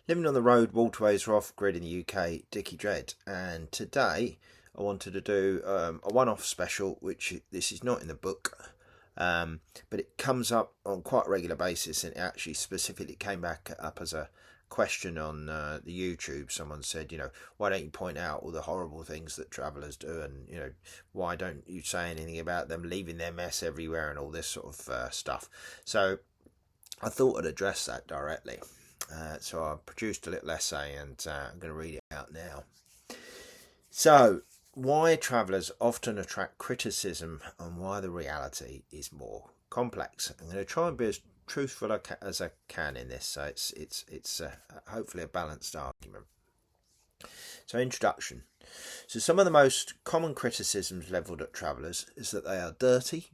Living on the road, Waterways are off-grid in the UK, Dickie Dread, and today I wanted to do a one-off special, which this is not in the book, but it comes up on quite a regular basis, and it actually specifically came back up as a question on the YouTube. Someone said, why don't you point out all the horrible things that travellers do, and why don't you say anything about them leaving their mess everywhere and all this sort of stuff. So I thought I'd address that directly. So I produced a little essay, and I'm going to read it out now. So, why travellers often attract criticism and why the reality is more complex. I'm going to try and be as truthful as I can in this, so it's hopefully a balanced argument. So, introduction. So, some of the most common criticisms levelled at travellers is that they are dirty,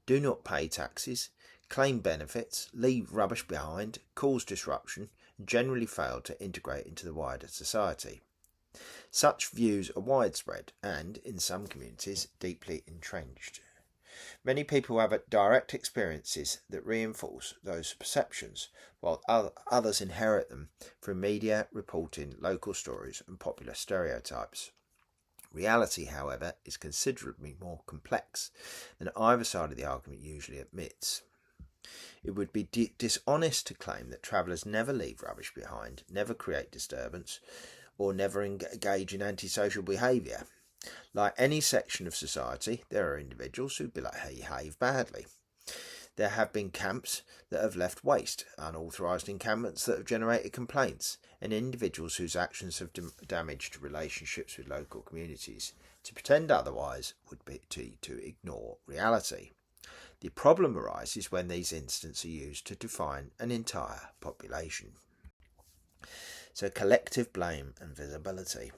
do not pay taxes, claim benefits, leave rubbish behind, cause disruption, and generally fail to integrate into the wider society. Such views are widespread and, in some communities, deeply entrenched. Many people have direct experiences that reinforce those perceptions, while others inherit them through media reporting, local stories and popular stereotypes. Reality, however, is considerably more complex than either side of the argument usually admits. It would be dishonest to claim that travellers never leave rubbish behind, never create disturbance, or never engage in antisocial behaviour. Like any section of society, there are individuals who behave badly. There have been camps that have left waste, unauthorised encampments that have generated complaints, and individuals whose actions have damaged relationships with local communities. To pretend otherwise would be to ignore reality. The problem arises when these instances are used to define an entire population. So, collective blame and visibility.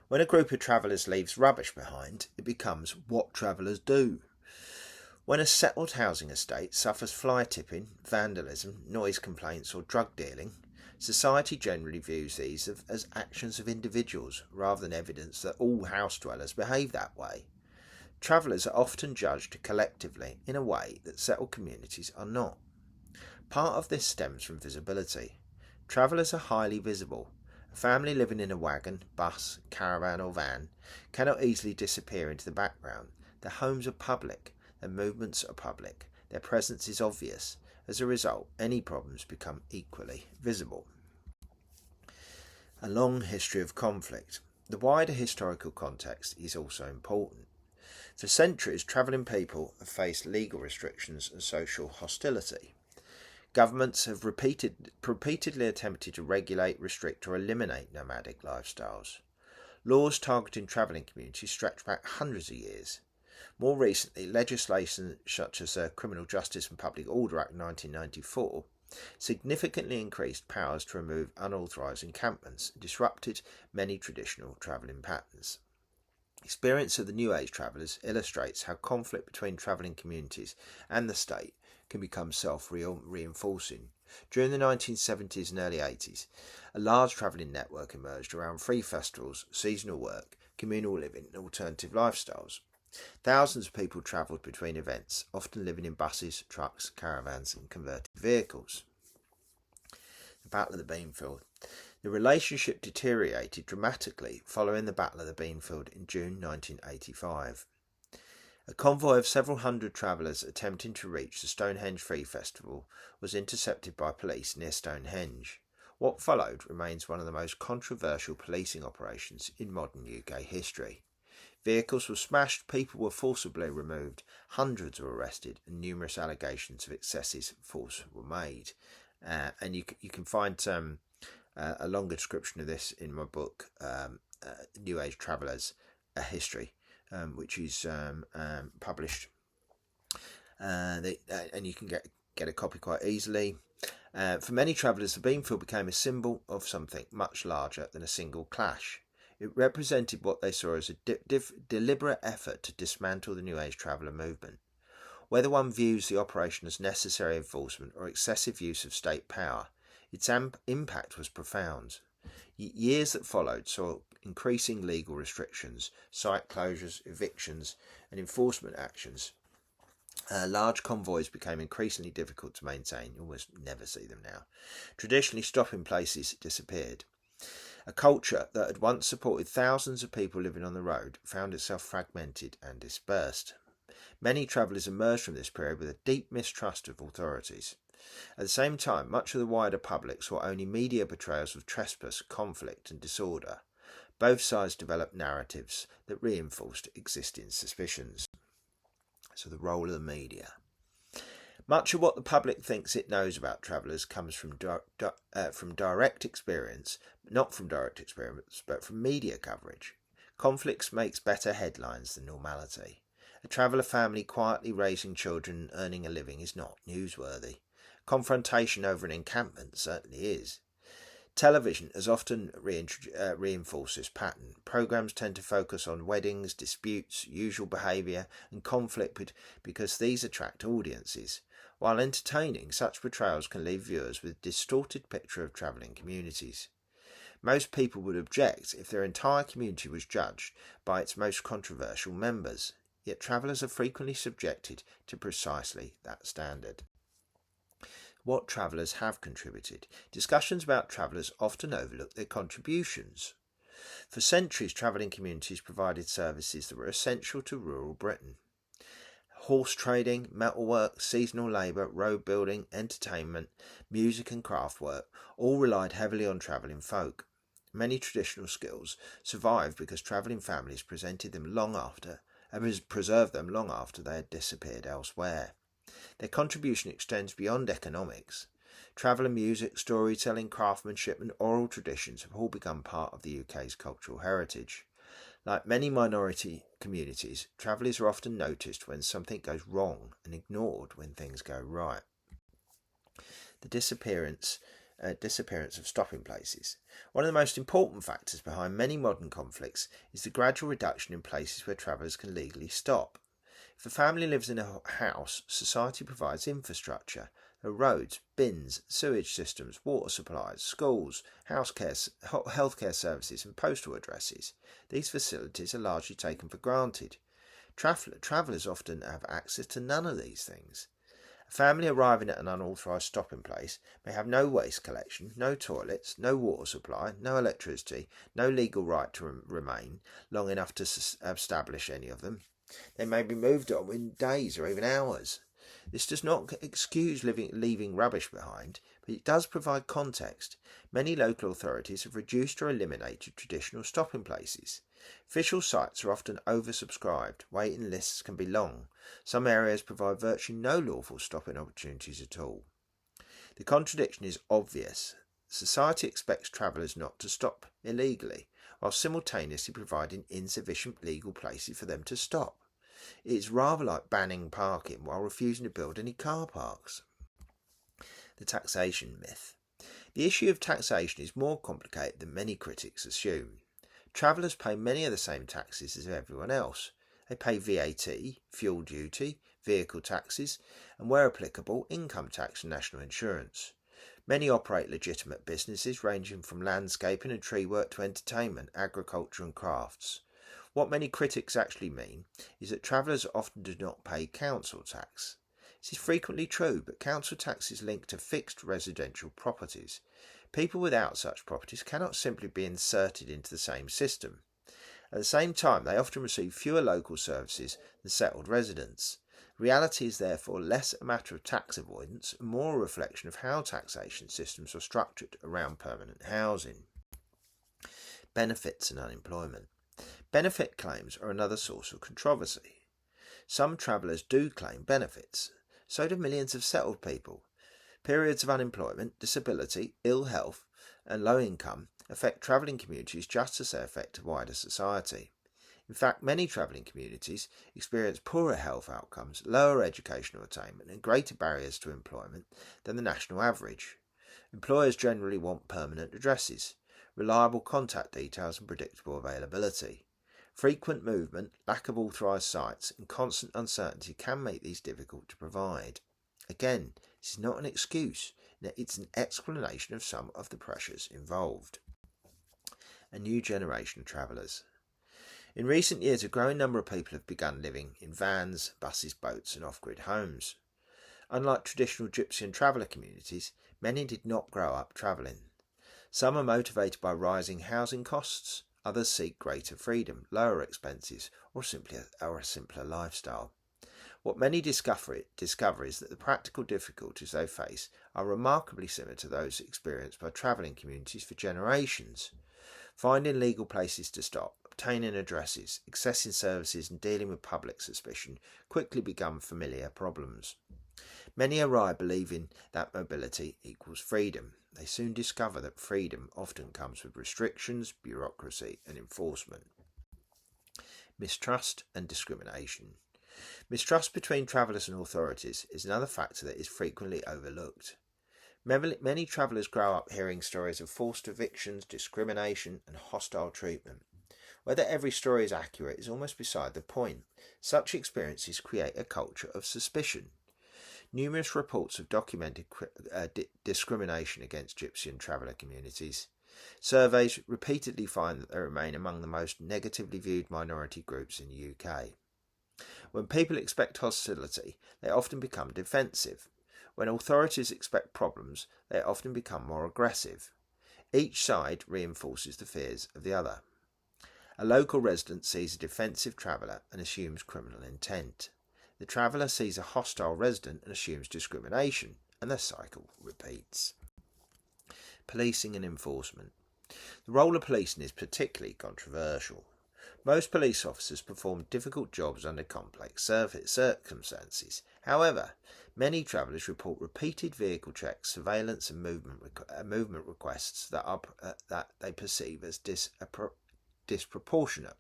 When a group of travellers leaves rubbish behind, it becomes what travellers do. When a settled housing estate suffers fly tipping, vandalism, noise complaints or drug dealing, society generally views these as actions of individuals rather than evidence that all house dwellers behave that way. Travellers are often judged collectively in a way that settled communities are not. Part of this stems from visibility. Travellers are highly visible. A family living in a wagon, bus, caravan or van cannot easily disappear into the background. Their homes are public, their movements are public, their presence is obvious. As a result, any problems become equally visible. A long history of conflict. The wider historical context is also important. For centuries, travelling people have faced legal restrictions and social hostility. Governments have repeatedly attempted to regulate, restrict or eliminate nomadic lifestyles. Laws targeting travelling communities stretch back hundreds of years. More recently, legislation such as the Criminal Justice and Public Order Act 1994 significantly increased powers to remove unauthorised encampments and disrupted many traditional travelling patterns. Experience of the New Age travellers illustrates how conflict between travelling communities and the state can become self-reinforcing. During the 1970s and early 80s, a large travelling network emerged around free festivals, seasonal work, communal living and alternative lifestyles. Thousands of people travelled between events, often living in buses, trucks, caravans and converted vehicles. The Battle of the Beanfield. The relationship deteriorated dramatically following the Battle of the Beanfield in June 1985. A convoy of several hundred travellers attempting to reach the Stonehenge Free Festival was intercepted by police near Stonehenge. What followed remains one of the most controversial policing operations in modern UK history. Vehicles were smashed, people were forcibly removed, hundreds were arrested, and numerous allegations of excessive force were made. And you can find a longer description of this in my book, New Age Travellers, A History, which is published, and you can get a copy quite easily. For many travellers, the Beanfield became a symbol of something much larger than a single clash. It represented what they saw as a deliberate effort to dismantle the New Age traveller movement. Whether one views the operation as necessary enforcement or excessive use of state power, its impact was profound. Years that followed saw increasing legal restrictions, site closures, evictions and enforcement actions Large convoys became increasingly difficult to maintain. You almost never see them now. Traditionally, stopping places disappeared. A culture that had once supported thousands of people living on the road found itself fragmented and dispersed. Many travellers emerged from this period with a deep mistrust of authorities. At the same time, much of the wider public saw only media portrayals of trespass, conflict, and disorder. Both sides developed narratives that reinforced existing suspicions. So, the role of the media. Much of what the public thinks it knows about travellers comes from direct experience, not from direct experience, but from media coverage. Conflicts makes better headlines than normality. A traveller family quietly raising children and earning a living is not newsworthy. Confrontation over an encampment certainly is. Television has often reinforced this pattern. Programmes tend to focus on weddings, disputes, usual behaviour, and conflict because these attract audiences. While entertaining, such portrayals can leave viewers with a distorted picture of travelling communities. Most people would object if their entire community was judged by its most controversial members, yet travellers are frequently subjected to precisely that standard. What travellers have contributed. Discussions about travellers often overlook their contributions. For centuries, travelling communities provided services that were essential to rural Britain. Horse trading, metalwork, seasonal labour, road building, entertainment, music and craft work all relied heavily on travelling folk. Many traditional skills survived because travelling families preserved them long after they had disappeared elsewhere. Their contribution extends beyond economics. Traveller music, storytelling, craftsmanship and oral traditions have all become part of the UK's cultural heritage. Like many minority communities, travellers are often noticed when something goes wrong and ignored when things go right. The disappearance of stopping places. One of the most important factors behind many modern conflicts is the gradual reduction in places where travellers can legally stop. If a family lives in a house, society provides infrastructure. There are roads, bins, sewage systems, water supplies, schools, healthcare services and postal addresses. These facilities are largely taken for granted. Travellers often have access to none of these things. A family arriving at an unauthorised stopping place may have no waste collection, no toilets, no water supply, no electricity, no legal right to remain long enough to establish any of them. They may be moved on in days or even hours. This does not excuse leaving rubbish behind, but it does provide context. Many local authorities have reduced or eliminated traditional stopping places. Official sites are often oversubscribed. Waiting lists can be long. Some areas provide virtually no lawful stopping opportunities at all. The contradiction is obvious. Society expects travellers not to stop illegally, while simultaneously providing insufficient legal places for them to stop. It is rather like banning parking while refusing to build any car parks. The taxation myth. The issue of taxation is more complicated than many critics assume. Travellers pay many of the same taxes as everyone else. They pay VAT, fuel duty, vehicle taxes, and where applicable, income tax and national insurance. Many operate legitimate businesses ranging from landscaping and tree work to entertainment, agriculture and crafts. What many critics actually mean is that travellers often do not pay council tax. This is frequently true, but council tax is linked to fixed residential properties. People without such properties cannot simply be inserted into the same system. At the same time, they often receive fewer local services than settled residents. Reality is therefore less a matter of tax avoidance and more a reflection of how taxation systems are structured around permanent housing. Benefits and unemployment. Benefit claims are another source of controversy. Some travellers do claim benefits. So do millions of settled people. Periods of unemployment, disability, ill health and low income affect travelling communities just as they affect wider society. In fact, many travelling communities experience poorer health outcomes, lower educational attainment and greater barriers to employment than the national average. Employers generally want permanent addresses, reliable contact details and predictable availability. Frequent movement, lack of authorised sites and constant uncertainty can make these difficult to provide. Again, this is not an excuse, it's an explanation of some of the pressures involved. A new generation of travellers. In recent years, a growing number of people have begun living in vans, buses, boats and off-grid homes. Unlike traditional gypsy and traveller communities, many did not grow up travelling. Some are motivated by rising housing costs, others seek greater freedom, lower expenses, or a simpler lifestyle. What many discover is that the practical difficulties they face are remarkably similar to those experienced by travelling communities for generations. Finding legal places to stop, obtaining addresses, accessing services and dealing with public suspicion quickly become familiar problems. Many arrive believing that mobility equals freedom. They soon discover that freedom often comes with restrictions, bureaucracy and enforcement. Mistrust and discrimination. Mistrust between travellers and authorities is another factor that is frequently overlooked. Many travellers grow up hearing stories of forced evictions, discrimination and hostile treatment. Whether every story is accurate is almost beside the point. Such experiences create a culture of suspicion. Numerous reports have documented discrimination against gypsy and traveller communities. Surveys repeatedly find that they remain among the most negatively viewed minority groups in the UK. When people expect hostility, they often become defensive. When authorities expect problems, they often become more aggressive. Each side reinforces the fears of the other. A local resident sees a defensive traveller and assumes criminal intent. The traveller sees a hostile resident and assumes discrimination, and the cycle repeats. Policing and enforcement. The role of policing is particularly controversial. Most police officers perform difficult jobs under complex circumstances. However, many travellers report repeated vehicle checks, surveillance and movement requests that they perceive as disproportionate.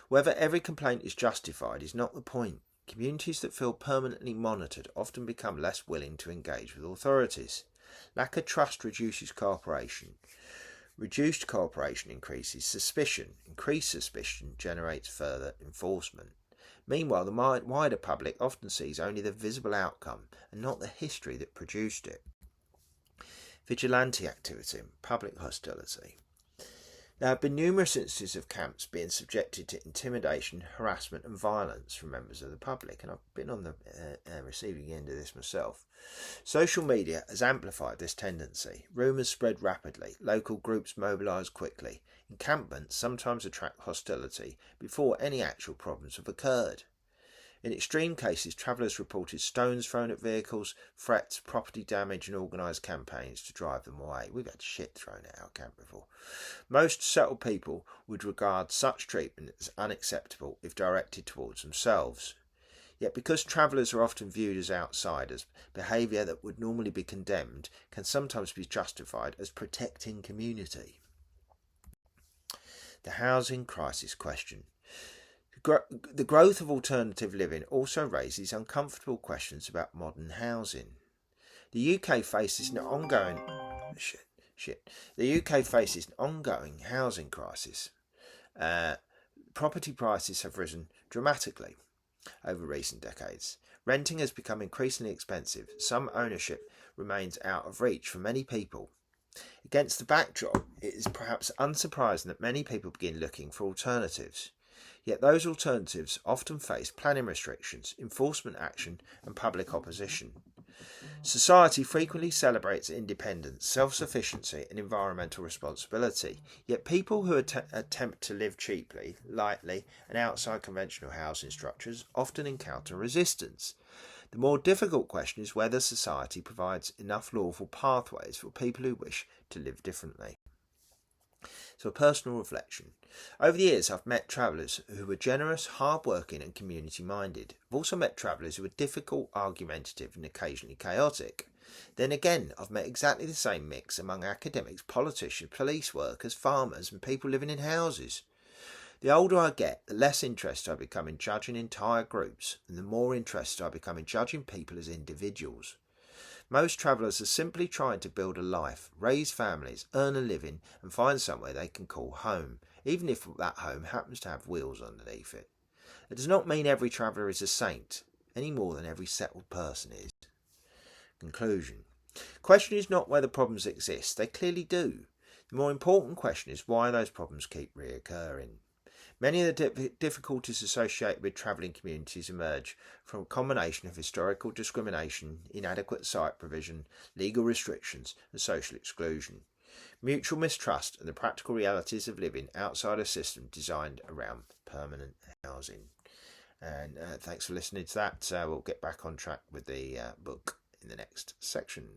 Whether every complaint is justified is not the point. Communities that feel permanently monitored often become less willing to engage with authorities. Lack of trust reduces cooperation. Reduced cooperation increases suspicion. Increased suspicion generates further enforcement. Meanwhile, the wider public often sees only the visible outcome and not the history that produced it. Vigilante activity and public hostility. There have been numerous instances of camps being subjected to intimidation, harassment and violence from members of the public, and I've been on the receiving end of this myself. Social media has amplified this tendency. Rumours spread rapidly, local groups mobilise quickly. Encampments sometimes attract hostility before any actual problems have occurred. In extreme cases, travellers reported stones thrown at vehicles, threats, property damage and organised campaigns to drive them away. We've had shit thrown at our camp before. Most settled people would regard such treatment as unacceptable if directed towards themselves. Yet because travellers are often viewed as outsiders, behaviour that would normally be condemned can sometimes be justified as protecting community. The housing crisis question. The growth of alternative living also raises uncomfortable questions about modern housing. The UK faces an ongoing housing crisis. Property prices have risen dramatically over recent decades. Renting has become increasingly expensive. Some ownership remains out of reach for many people. Against the backdrop, it is perhaps unsurprising that many people begin looking for alternatives. Yet those alternatives often face planning restrictions, enforcement action and public opposition. Society frequently celebrates independence, self-sufficiency and environmental responsibility. Yet people who attempt to live cheaply, lightly and outside conventional housing structures often encounter resistance. The more difficult question is whether society provides enough lawful pathways for people who wish to live differently. So a personal reflection. Over the years I've met travellers who were generous, hard-working and community-minded. I've also met travellers who were difficult, argumentative and occasionally chaotic. Then again, I've met exactly the same mix among academics, politicians, police workers, farmers and people living in houses. The older I get, the less interested I become in judging entire groups and the more interested I become in judging people as individuals. Most travellers are simply trying to build a life, raise families, earn a living and find somewhere they can call home, even if that home happens to have wheels underneath it. It does not mean every traveller is a saint, any more than every settled person is. Conclusion. The question is not whether problems exist, they clearly do. The more important question is why those problems keep reoccurring. Many of the difficulties associated with travelling communities emerge from a combination of historical discrimination, inadequate site provision, legal restrictions, and social exclusion, mutual mistrust, and the practical realities of living outside a system designed around permanent housing. And thanks for listening to that. We'll get back on track with the book in the next section.